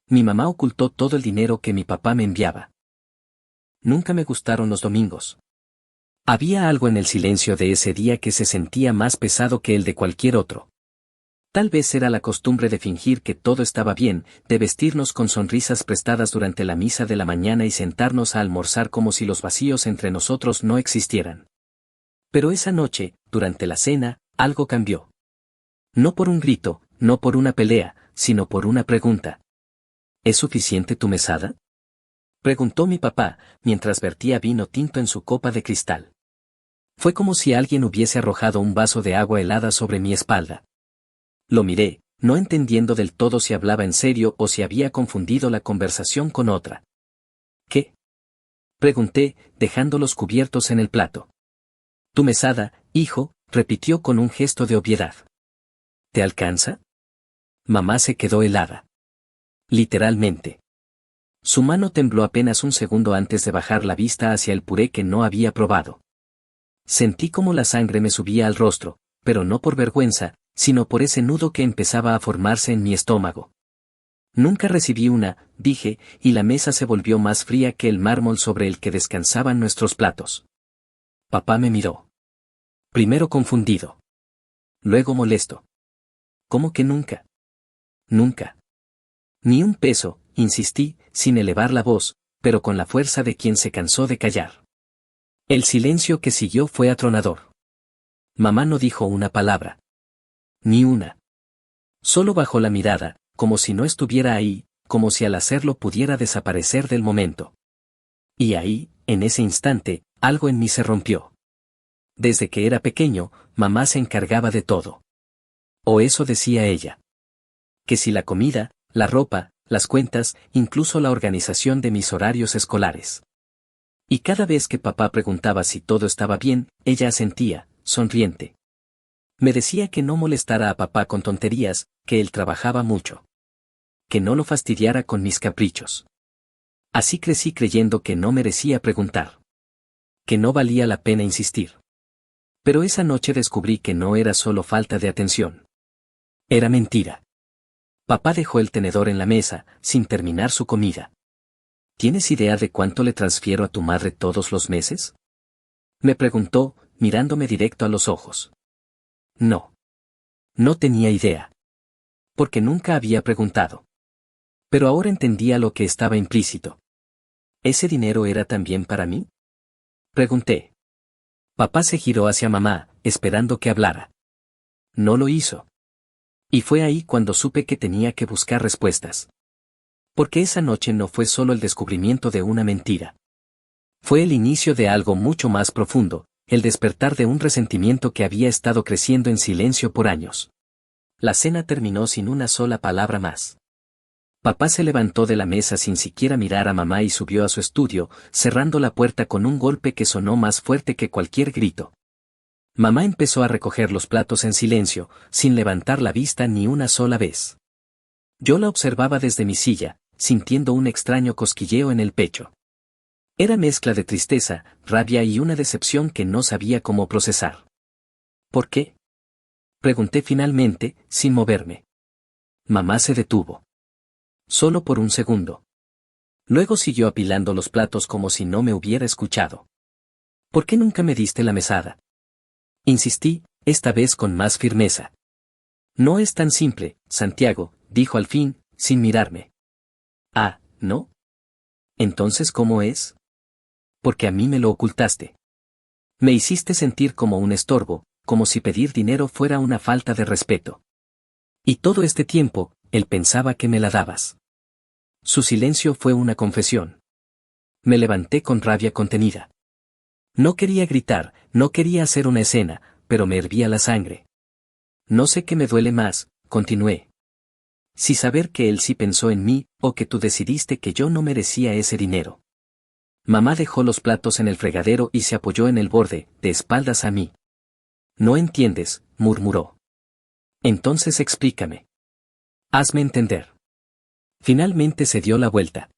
Mi mamá ocultó todo el dinero que mi papá me enviaba. Nunca me gustaron los domingos. Había algo en el silencio de ese día que se sentía más pesado que el de cualquier otro. Tal vez era la costumbre de fingir que todo estaba bien, de vestirnos con sonrisas prestadas durante la misa de la mañana y sentarnos a almorzar como si los vacíos entre nosotros no existieran. Pero esa noche, durante la cena, algo cambió. No por un grito, no por una pelea, sino por una pregunta. ¿Es suficiente tu mesada? Preguntó mi papá, mientras vertía vino tinto en su copa de cristal. Fue como si alguien hubiese arrojado un vaso de agua helada sobre mi espalda. Lo miré, no entendiendo del todo si hablaba en serio o si había confundido la conversación con otra. ¿Qué? Pregunté, dejando los cubiertos en el plato. Tu mesada, hijo, repitió con un gesto de obviedad. ¿Te alcanza? Mamá se quedó helada. Literalmente. Su mano tembló apenas un segundo antes de bajar la vista hacia el puré que no había probado. Sentí como la sangre me subía al rostro, pero no por vergüenza, sino por ese nudo que empezaba a formarse en mi estómago. Nunca recibí una, dije, y la mesa se volvió más fría que el mármol sobre el que descansaban nuestros platos. Papá me miró. Primero confundido. Luego molesto. ¿Cómo que nunca? Nunca. Ni un peso, insistí, sin elevar la voz, pero con la fuerza de quien se cansó de callar. El silencio que siguió fue atronador. Mamá no dijo una palabra. Ni una. Solo bajó la mirada, como si no estuviera ahí, como si al hacerlo pudiera desaparecer del momento. Y ahí, en ese instante, algo en mí se rompió. Desde que era pequeño, mamá se encargaba de todo. O eso decía ella. Que si la comida, la ropa, las cuentas, incluso la organización de mis horarios escolares. Y cada vez que papá preguntaba si todo estaba bien, ella asentía, sonriente. Me decía que no molestara a papá con tonterías, que él trabajaba mucho. Que no lo fastidiara con mis caprichos. Así crecí creyendo que no merecía preguntar. Que no valía la pena insistir. Pero esa noche descubrí que no era solo falta de atención. Era mentira. Papá dejó el tenedor en la mesa, sin terminar su comida. ¿Tienes idea de cuánto le transfiero a tu madre todos los meses? Me preguntó, mirándome directo a los ojos. No. No tenía idea. Porque nunca había preguntado. Pero ahora entendía lo que estaba implícito. ¿Ese dinero era también para mí? Pregunté. Papá se giró hacia mamá, esperando que hablara. No lo hizo. Y fue ahí cuando supe que tenía que buscar respuestas. Porque esa noche no fue solo el descubrimiento de una mentira. Fue el inicio de algo mucho más profundo, el despertar de un resentimiento que había estado creciendo en silencio por años. La cena terminó sin una sola palabra más. Papá se levantó de la mesa sin siquiera mirar a mamá y subió a su estudio, cerrando la puerta con un golpe que sonó más fuerte que cualquier grito. Mamá empezó a recoger los platos en silencio, sin levantar la vista ni una sola vez. Yo la observaba desde mi silla, sintiendo un extraño cosquilleo en el pecho. Era mezcla de tristeza, rabia y una decepción que no sabía cómo procesar. ¿Por qué? Pregunté finalmente, sin moverme. Mamá se detuvo. Solo por un segundo. Luego siguió apilando los platos como si no me hubiera escuchado. ¿Por qué nunca me diste la mesada? Insistí, esta vez con más firmeza. No es tan simple, Santiago, dijo al fin, sin mirarme. Ah, ¿no? Entonces, ¿cómo es? Porque a mí me lo ocultaste. Me hiciste sentir como un estorbo, como si pedir dinero fuera una falta de respeto. Y todo este tiempo, él pensaba que me la dabas. Su silencio fue una confesión. Me levanté con rabia contenida. No quería gritar, no quería hacer una escena, pero me hervía la sangre. No sé qué me duele más, continué. Si saber que él sí pensó en mí, o que tú decidiste que yo no merecía ese dinero. Mamá dejó los platos en el fregadero y se apoyó en el borde, de espaldas a mí. No entiendes, murmuró. Entonces explícame. Hazme entender. Finalmente se dio la vuelta.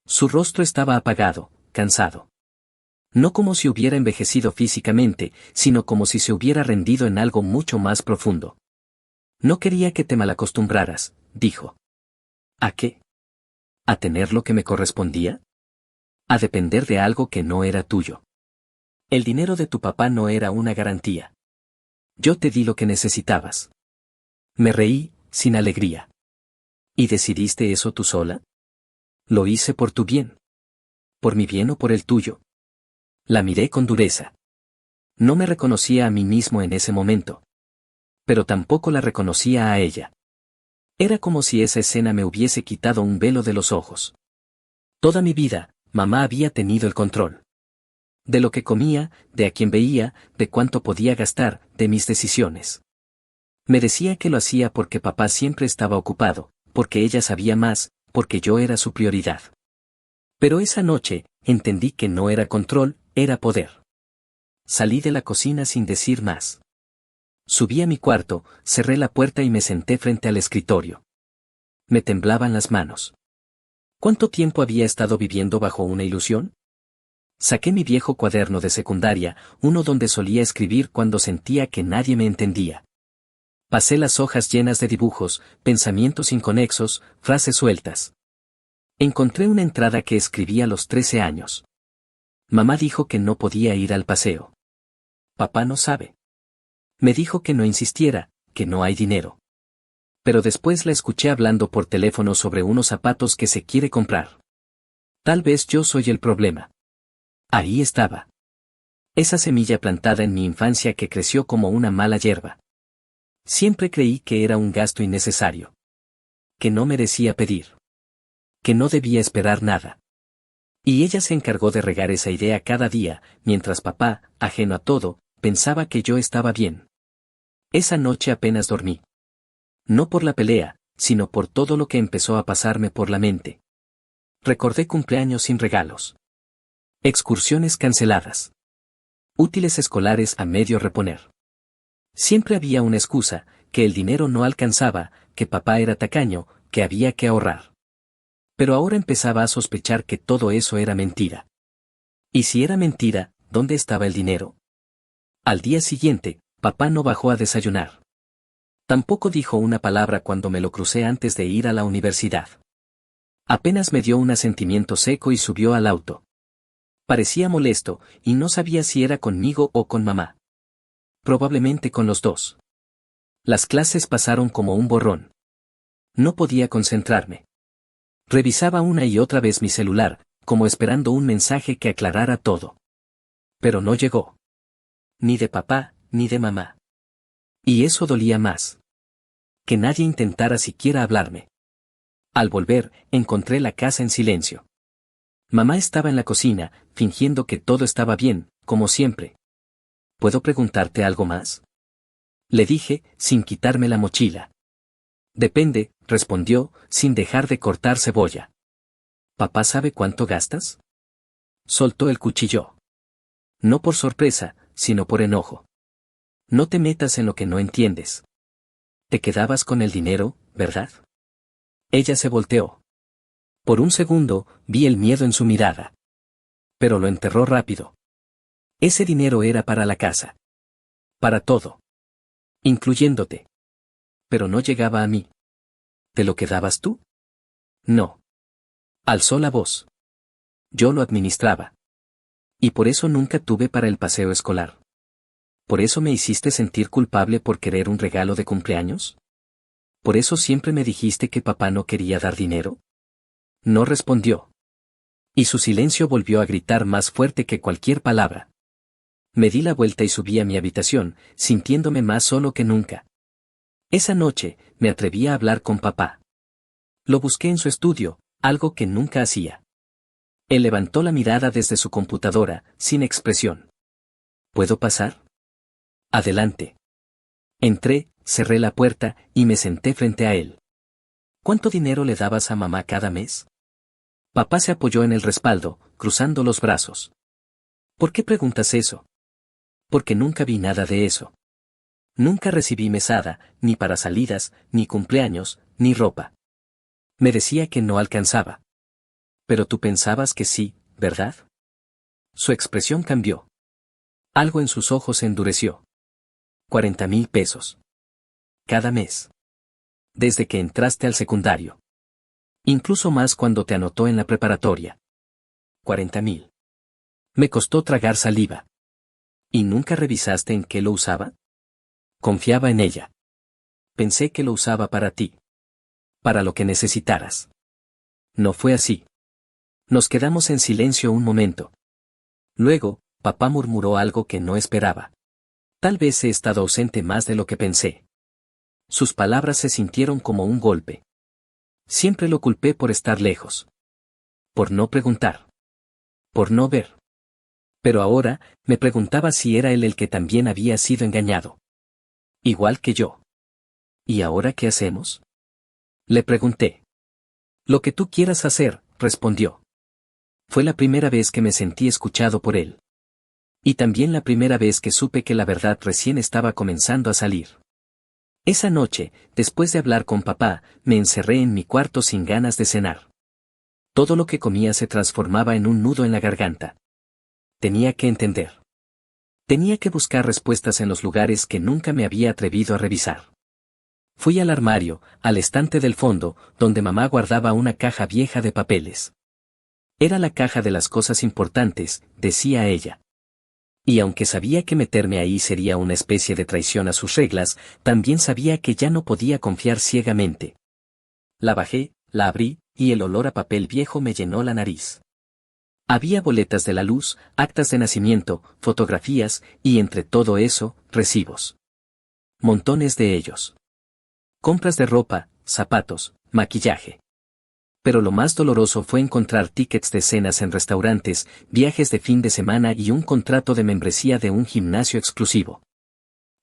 Su rostro estaba apagado, cansado. No como si hubiera envejecido físicamente, sino como si se hubiera rendido en algo mucho más profundo. No quería que te malacostumbraras, dijo. ¿A qué? ¿A tener lo que me correspondía? ¿A depender de algo que no era tuyo? El dinero de tu papá no era una garantía. Yo te di lo que necesitabas. Me reí, sin alegría. ¿Y decidiste eso tú sola? Lo hice por tu bien. ¿Por mi bien o por el tuyo? La miré con dureza. No me reconocía a mí mismo en ese momento. Pero tampoco la reconocía a ella. Era como si esa escena me hubiese quitado un velo de los ojos. Toda mi vida, mamá había tenido el control. De lo que comía, de a quién veía, de cuánto podía gastar, de mis decisiones. Me decía que lo hacía porque papá siempre estaba ocupado, porque ella sabía más, porque yo era su prioridad. Pero esa noche, entendí que no era control, era poder. Salí de la cocina sin decir más. Subí a mi cuarto, cerré la puerta y me senté frente al escritorio. Me temblaban las manos. ¿Cuánto tiempo había estado viviendo bajo una ilusión? Saqué mi viejo cuaderno de secundaria, uno donde solía escribir cuando sentía que nadie me entendía. Pasé las hojas llenas de dibujos, pensamientos inconexos, frases sueltas. Encontré una entrada que escribí a los 13 años. Mamá dijo que no podía ir al paseo. Papá no sabe. Me dijo que no insistiera, que no hay dinero. Pero después la escuché hablando por teléfono sobre unos zapatos que se quiere comprar. Tal vez yo soy el problema. Ahí estaba. Esa semilla plantada en mi infancia que creció como una mala hierba. Siempre creí que era un gasto innecesario. Que no merecía pedir. Que no debía esperar nada. Y ella se encargó de regar esa idea cada día, mientras papá, ajeno a todo, pensaba que yo estaba bien. Esa noche apenas dormí. No por la pelea, sino por todo lo que empezó a pasarme por la mente. Recordé cumpleaños sin regalos. Excursiones canceladas. Útiles escolares a medio reponer. Siempre había una excusa, que el dinero no alcanzaba, que papá era tacaño, que había que ahorrar. Pero ahora empezaba a sospechar que todo eso era mentira. Y si era mentira, ¿dónde estaba el dinero? Al día siguiente, papá no bajó a desayunar. Tampoco dijo una palabra cuando me lo crucé antes de ir a la universidad. Apenas me dio un asentimiento seco y subió al auto. Parecía molesto, y no sabía si era conmigo o con mamá. Probablemente con los dos. Las clases pasaron como un borrón. No podía concentrarme. Revisaba una y otra vez mi celular, como esperando un mensaje que aclarara todo. Pero no llegó. Ni de papá, ni de mamá. Y eso dolía más. Que nadie intentara siquiera hablarme. Al volver, encontré la casa en silencio. Mamá estaba en la cocina, fingiendo que todo estaba bien, como siempre. ¿Puedo preguntarte algo más? Le dije, sin quitarme la mochila. Depende, respondió, sin dejar de cortar cebolla. ¿Papá sabe cuánto gastas? Soltó el cuchillo. No por sorpresa, sino por enojo. No te metas en lo que no entiendes. Te quedabas con el dinero, ¿verdad? Ella se volteó. Por un segundo, vi el miedo en su mirada. Pero lo enterró rápido. Ese dinero era para la casa. Para todo. Incluyéndote. Pero no llegaba a mí. ¿Te lo quedabas tú? No. Alzó la voz. Yo lo administraba. Y por eso nunca tuve para el paseo escolar. ¿Por eso me hiciste sentir culpable por querer un regalo de cumpleaños? ¿Por eso siempre me dijiste que papá no quería dar dinero? No respondió. Y su silencio volvió a gritar más fuerte que cualquier palabra. Me di la vuelta y subí a mi habitación, sintiéndome más solo que nunca. Esa noche, me atreví a hablar con papá. Lo busqué en su estudio, algo que nunca hacía. Él levantó la mirada desde su computadora, sin expresión. ¿Puedo pasar? Adelante. Entré, cerré la puerta, y me senté frente a él. ¿Cuánto dinero le dabas a mamá cada mes? Papá se apoyó en el respaldo, cruzando los brazos. ¿Por qué preguntas eso? Porque nunca vi nada de eso. Nunca recibí mesada, ni para salidas, ni cumpleaños, ni ropa. Me decía que no alcanzaba. Pero tú pensabas que sí, ¿verdad? Su expresión cambió. Algo en sus ojos se endureció. 40,000 pesos. Cada mes. Desde que entraste al secundario. Incluso más cuando te anotó en la preparatoria. 40.000. Me costó tragar saliva. ¿Y nunca revisaste en qué lo usaba? Confiaba en ella. Pensé que lo usaba para ti. Para lo que necesitaras. No fue así. Nos quedamos en silencio un momento. Luego, papá murmuró algo que no esperaba. Tal vez he estado ausente más de lo que pensé. Sus palabras se sintieron como un golpe. Siempre lo culpé por estar lejos. Por no preguntar. Por no ver. Pero ahora, me preguntaba si era él el que también había sido engañado. Igual que yo. ¿Y ahora qué hacemos? Le pregunté. Lo que tú quieras hacer, respondió. Fue la primera vez que me sentí escuchado por él. Y también la primera vez que supe que la verdad recién estaba comenzando a salir. Esa noche, después de hablar con papá, me encerré en mi cuarto sin ganas de cenar. Todo lo que comía se transformaba en un nudo en la garganta. Tenía que entender. Tenía que buscar respuestas en los lugares que nunca me había atrevido a revisar. Fui al armario, al estante del fondo, donde mamá guardaba una caja vieja de papeles. Era la caja de las cosas importantes, decía ella. Y aunque sabía que meterme ahí sería una especie de traición a sus reglas, también sabía que ya no podía confiar ciegamente. La bajé, la abrí, y el olor a papel viejo me llenó la nariz. Había boletas de la luz, actas de nacimiento, fotografías, y entre todo eso, recibos. Montones de ellos. Compras de ropa, zapatos, maquillaje. Pero lo más doloroso fue encontrar tickets de cenas en restaurantes, viajes de fin de semana y un contrato de membresía de un gimnasio exclusivo.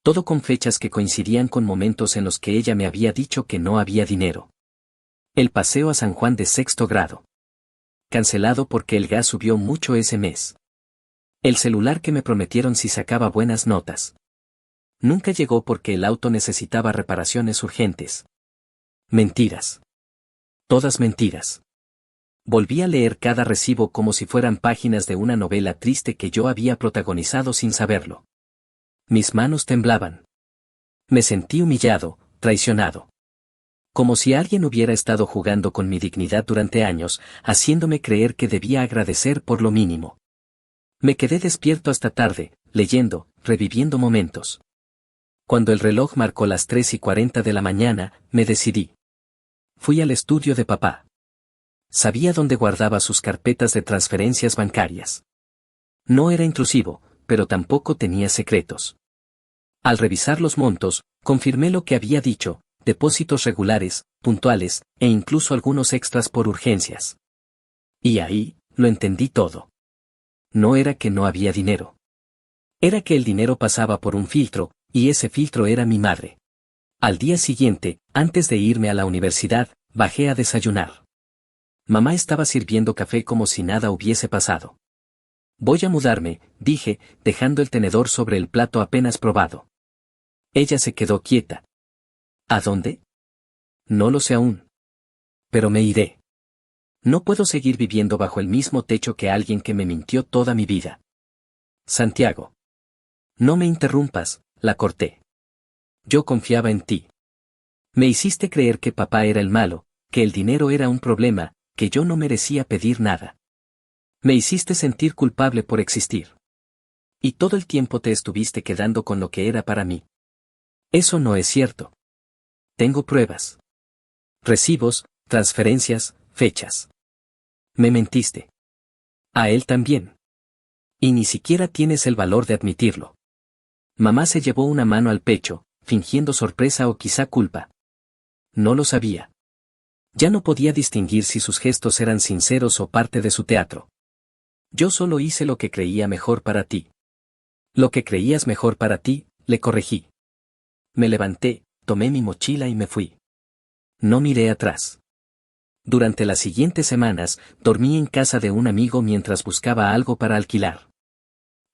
Todo con fechas que coincidían con momentos en los que ella me había dicho que no había dinero. El paseo a San Juan de sexto grado. Cancelado porque el gas subió mucho ese mes. El celular que me prometieron si sacaba buenas notas. Nunca llegó porque el auto necesitaba reparaciones urgentes. Mentiras. Todas mentiras. Volví a leer cada recibo como si fueran páginas de una novela triste que yo había protagonizado sin saberlo. Mis manos temblaban. Me sentí humillado, traicionado. Como si alguien hubiera estado jugando con mi dignidad durante años, haciéndome creer que debía agradecer por lo mínimo. Me quedé despierto hasta tarde, leyendo, reviviendo momentos. Cuando el reloj marcó las 3:40 de la mañana, me decidí. Fui al estudio de papá. Sabía dónde guardaba sus carpetas de transferencias bancarias. No era intrusivo, pero tampoco tenía secretos. Al revisar los montos, confirmé lo que había dicho, depósitos regulares, puntuales, e incluso algunos extras por urgencias. Y ahí, lo entendí todo. No era que no había dinero. Era que el dinero pasaba por un filtro, y ese filtro era mi madre. Al día siguiente, antes de irme a la universidad, bajé a desayunar. Mamá estaba sirviendo café como si nada hubiese pasado. Voy a mudarme, dije, dejando el tenedor sobre el plato apenas probado. Ella se quedó quieta. ¿A dónde? No lo sé aún. Pero me iré. No puedo seguir viviendo bajo el mismo techo que alguien que me mintió toda mi vida. Santiago. No me interrumpas, la corté. Yo confiaba en ti. Me hiciste creer que papá era el malo, que el dinero era un problema, que yo no merecía pedir nada. Me hiciste sentir culpable por existir. Y todo el tiempo te estuviste quedando con lo que era para mí. Eso no es cierto. Tengo pruebas. Recibos, transferencias, fechas. Me mentiste. A él también. Y ni siquiera tienes el valor de admitirlo. Mamá se llevó una mano al pecho, fingiendo sorpresa o quizá culpa. No lo sabía. Ya no podía distinguir si sus gestos eran sinceros o parte de su teatro. Yo solo hice lo que creía mejor para ti. Lo que creías mejor para ti, le corregí. Me levanté, tomé mi mochila y me fui. No miré atrás. Durante las siguientes semanas, dormí en casa de un amigo mientras buscaba algo para alquilar.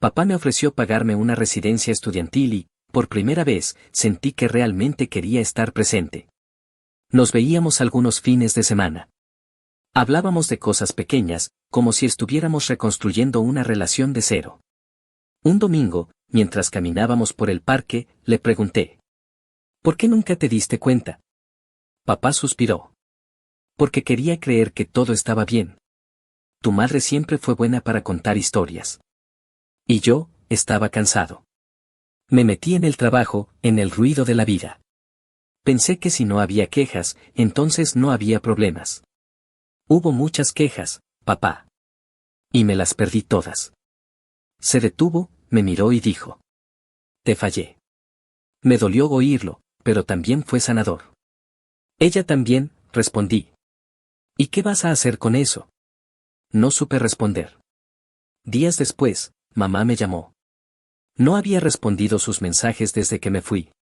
Papá me ofreció pagarme una residencia estudiantil y, por primera vez, sentí que realmente quería estar presente. Nos veíamos algunos fines de semana. Hablábamos de cosas pequeñas, como si estuviéramos reconstruyendo una relación de cero. Un domingo, mientras caminábamos por el parque, le pregunté. ¿Por qué nunca te diste cuenta? Papá suspiró. Porque quería creer que todo estaba bien. Tu madre siempre fue buena para contar historias. Y yo, estaba cansado. Me metí en el trabajo, en el ruido de la vida. Pensé que si no había quejas, entonces no había problemas. Hubo muchas quejas, papá. Y me las perdí todas. Se detuvo, me miró y dijo. Te fallé. Me dolió oírlo, pero también fue sanador. Ella también, respondí. ¿Y qué vas a hacer con eso? No supe responder. Días después, mamá me llamó. No había respondido sus mensajes desde que me fui.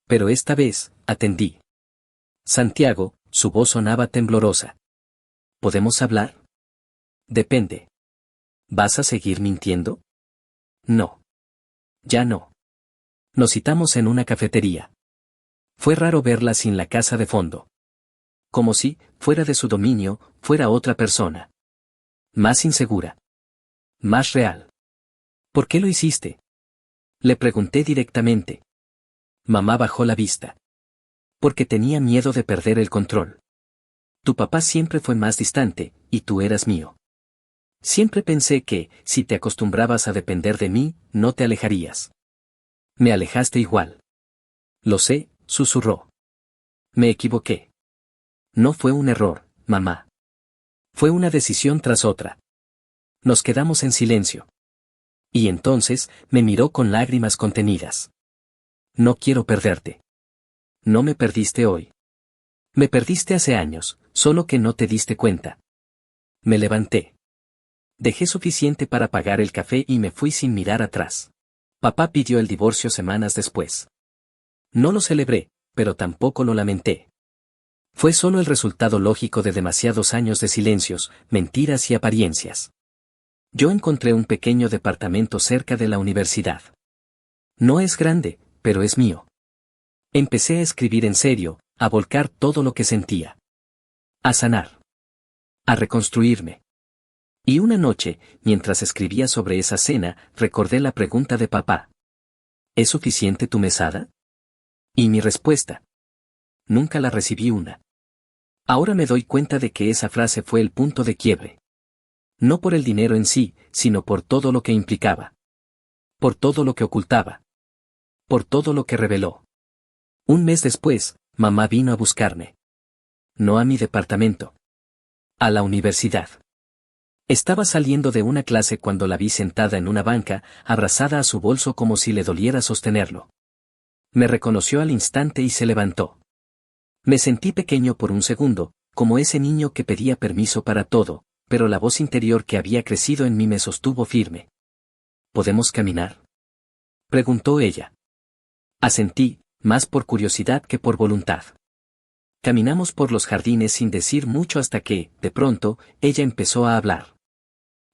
Pero esta vez, atendí. Santiago, su voz sonaba temblorosa. ¿Podemos hablar? Depende. ¿Vas a seguir mintiendo? No. Ya no. Nos citamos en una cafetería. Fue raro verla sin la casa de fondo. Como si, fuera de su dominio, fuera otra persona. Más insegura. Más real. ¿Por qué lo hiciste? Le pregunté directamente. Mamá bajó la vista. Porque tenía miedo de perder el control. Tu papá siempre fue más distante, y tú eras mío. Siempre pensé que, si te acostumbrabas a depender de mí, no te alejarías. Me alejaste igual. Lo sé, susurró. Me equivoqué. No fue un error, mamá. Fue una decisión tras otra. Nos quedamos en silencio. Y entonces, me miró con lágrimas contenidas. No quiero perderte. No me perdiste hoy. Me perdiste hace años, solo que no te diste cuenta. Me levanté. Dejé suficiente para pagar el café y me fui sin mirar atrás. Papá pidió el divorcio semanas después. No lo celebré, pero tampoco lo lamenté. Fue solo el resultado lógico de demasiados años de silencios, mentiras y apariencias. Yo encontré un pequeño departamento cerca de la universidad. No es grande, pero es mío. Empecé a escribir en serio, a volcar todo lo que sentía. A sanar. A reconstruirme. Y una noche, mientras escribía sobre esa cena, recordé la pregunta de papá. ¿Es suficiente tu mesada? Y mi respuesta. Nunca la recibí una. Ahora me doy cuenta de que esa frase fue el punto de quiebre. No por el dinero en sí, sino por todo lo que implicaba. Por todo lo que ocultaba. Por todo lo que reveló. Un mes después, mamá vino a buscarme. No a mi departamento. A la universidad. Estaba saliendo de una clase cuando la vi sentada en una banca, abrazada a su bolso como si le doliera sostenerlo. Me reconoció al instante y se levantó. Me sentí pequeño por un segundo, como ese niño que pedía permiso para todo, pero la voz interior que había crecido en mí me sostuvo firme. ¿Podemos caminar?, preguntó ella. Asentí, más por curiosidad que por voluntad. Caminamos por los jardines sin decir mucho hasta que, de pronto, ella empezó a hablar.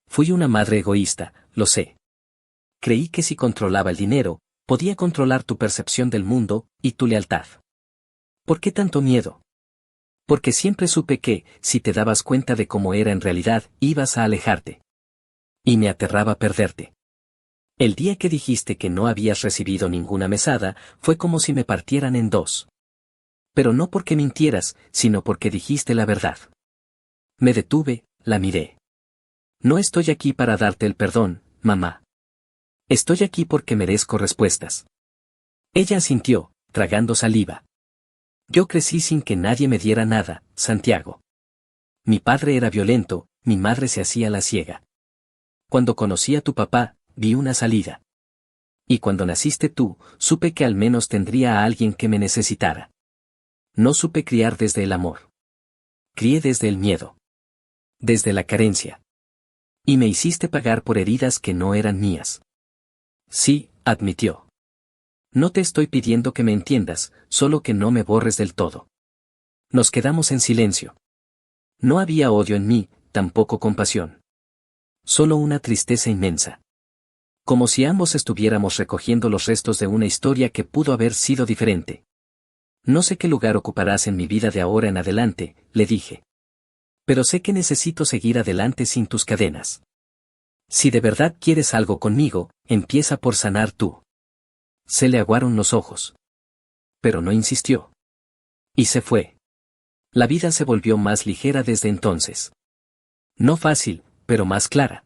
Fui una madre egoísta, lo sé. Creí que si controlaba el dinero, podía controlar tu percepción del mundo, y tu lealtad. ¿Por qué tanto miedo? Porque siempre supe que, si te dabas cuenta de cómo era en realidad, ibas a alejarte. Y me aterraba perderte. El día que dijiste que no habías recibido ninguna mesada, fue como si me partieran en dos. Pero no porque mintieras, sino porque dijiste la verdad. Me detuve, la miré. No estoy aquí para darte el perdón, mamá. Estoy aquí porque merezco respuestas. Ella asintió, tragando saliva. Yo crecí sin que nadie me diera nada, Santiago. Mi padre era violento, mi madre se hacía la ciega. Cuando conocí a tu papá, vi una salida. Y cuando naciste tú, supe que al menos tendría a alguien que me necesitara. No supe criar desde el amor. Crié desde el miedo. Desde la carencia. Y me hiciste pagar por heridas que no eran mías. Sí, admitió. No te estoy pidiendo que me entiendas, solo que no me borres del todo. Nos quedamos en silencio. No había odio en mí, tampoco compasión. Solo una tristeza inmensa. Como si ambos estuviéramos recogiendo los restos de una historia que pudo haber sido diferente. No sé qué lugar ocuparás en mi vida de ahora en adelante, le dije. Pero sé que necesito seguir adelante sin tus cadenas. Si de verdad quieres algo conmigo, empieza por sanar tú. Se le aguaron los ojos. Pero no insistió. Y se fue. La vida se volvió más ligera desde entonces. No fácil, pero más clara.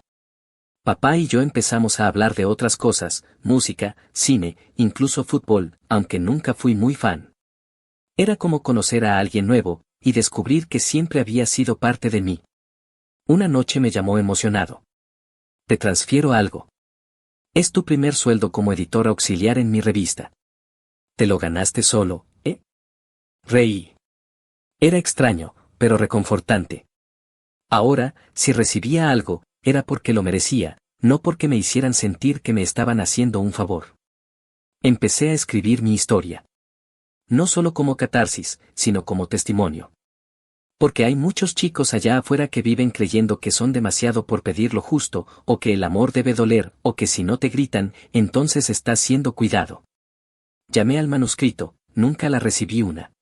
Papá y yo empezamos a hablar de otras cosas, música, cine, incluso fútbol, aunque nunca fui muy fan. Era como conocer a alguien nuevo, y descubrir que siempre había sido parte de mí. Una noche me llamó emocionado. Te transfiero algo. Es tu primer sueldo como editor auxiliar en mi revista. Te lo ganaste solo, ¿eh? Reí. Era extraño, pero reconfortante. Ahora, si recibía algo, era porque lo merecía, no porque me hicieran sentir que me estaban haciendo un favor. Empecé a escribir mi historia. No solo como catarsis, sino como testimonio. Porque hay muchos chicos allá afuera que viven creyendo que son demasiado por pedir lo justo, o que el amor debe doler, o que si no te gritan, entonces estás siendo cuidado. Llamé al manuscrito, nunca la recibí una.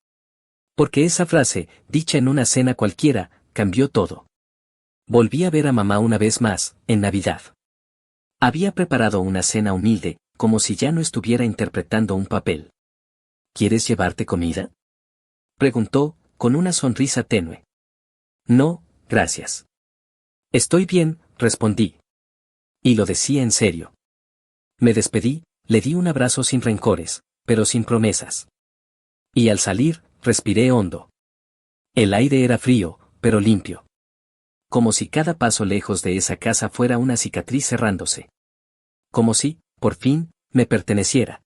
Porque esa frase, dicha en una cena cualquiera, cambió todo. Volví a ver a mamá una vez más, en Navidad. Había preparado una cena humilde, como si ya no estuviera interpretando un papel. ¿Quieres llevarte comida?, preguntó, con una sonrisa tenue. No, gracias. Estoy bien, respondí. Y lo decía en serio. Me despedí, le di un abrazo sin rencores, pero sin promesas. Y al salir, respiré hondo. El aire era frío, pero limpio. Como si cada paso lejos de esa casa fuera una cicatriz cerrándose. Como si, por fin, me perteneciera.